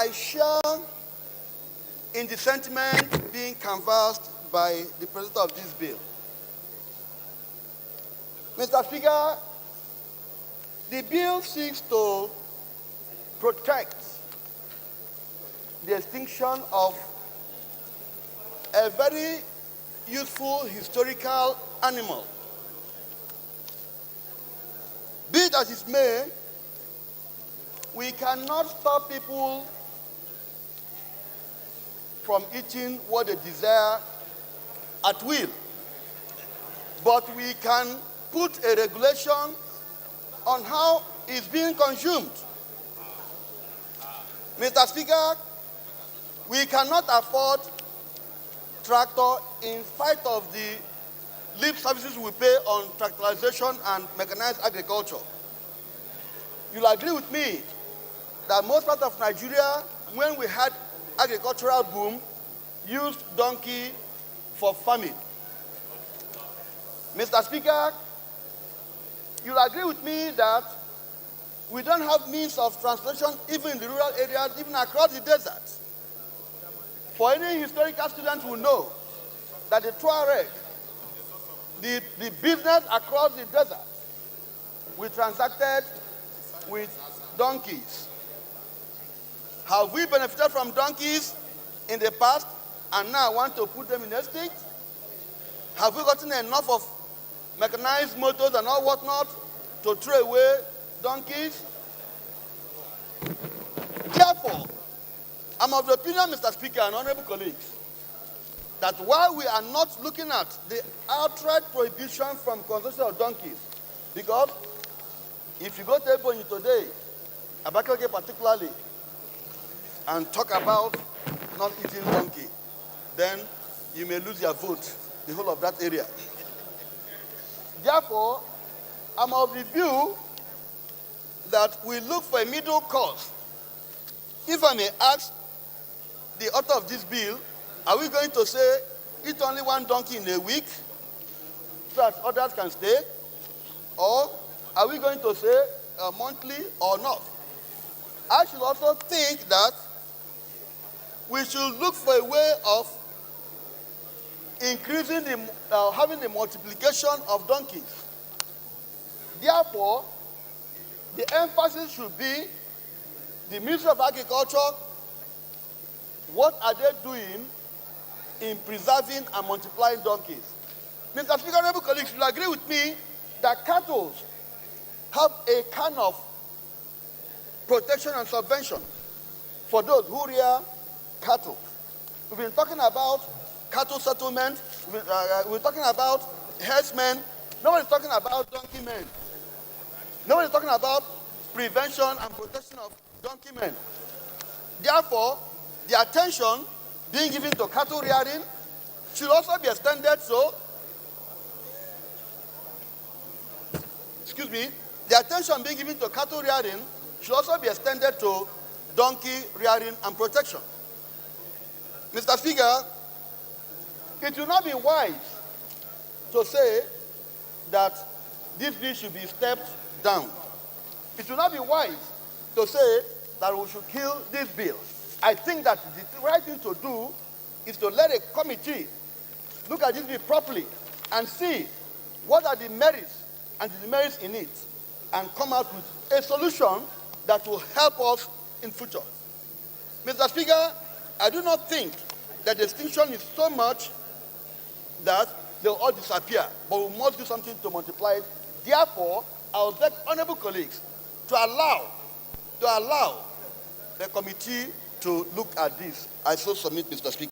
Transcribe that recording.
I share in the sentiment being canvassed by the president of this bill. Mr. Speaker, the bill seeks to protect the extinction of a very useful historical animal. Be it as it may, we cannot stop people from eating what they desire at will. But we can put a regulation on how it's being consumed. Mr. Speaker, we cannot afford tractor in spite of the lip services we pay on tractorization and mechanized agriculture. You'll agree with me that most parts of Nigeria, when we had agricultural boom, used donkey for farming. Mr. Speaker, you'll agree with me that we don't have means of transportation even in the rural areas, even across the desert. For any historical student who know that the Tuareg, the business across the desert, we transacted with donkeys. Have we benefited from donkeys in the past and now want to put them in extinct? Have we gotten enough of mechanized motors and all whatnot to throw away donkeys? Therefore, I'm of the opinion, Mr. Speaker and honorable colleagues, that while we are not looking at the outright prohibition from consumption of donkeys, because if you go to Ebonyi today, Abakaliki particularly, and talk about not eating donkey, then you may lose your vote, the whole of that area. Therefore, I'm of the view that we look for a middle course. If I may ask the author of this bill, are we going to say eat only one donkey in a week so that others can stay? Or are we going to say monthly or not? I should also think that we should look for a way of increasing having the multiplication of donkeys. Therefore, the emphasis should be the Ministry of Agriculture. What are they doing in preserving and multiplying donkeys? Mr. Speaker, honorable colleagues, you'll agree with me that cattle have a kind of protection and subvention for those who rear cattle. We've been talking about cattle settlement. We're talking about herdsmen. Nobody's talking about donkey men. Nobody's talking about prevention and protection of donkey men. Therefore, the attention being given to cattle rearing should also be extended the attention being given to cattle rearing should also be extended to donkey rearing and protection. Mr. Speaker, it will not be wise to say that this bill should be stepped down. It will not be wise to say that we should kill this bill. I think that the right thing to do is to let a committee look at this bill properly and see what are the merits and the demerits in it and come out with a solution that will help us in future. Mr. Speaker, I do not think that the extinction is so much that they'll all disappear, but we must do something to multiply it. Therefore, I would beg honorable colleagues to allow the committee to look at this. I so submit, Mr. Speaker.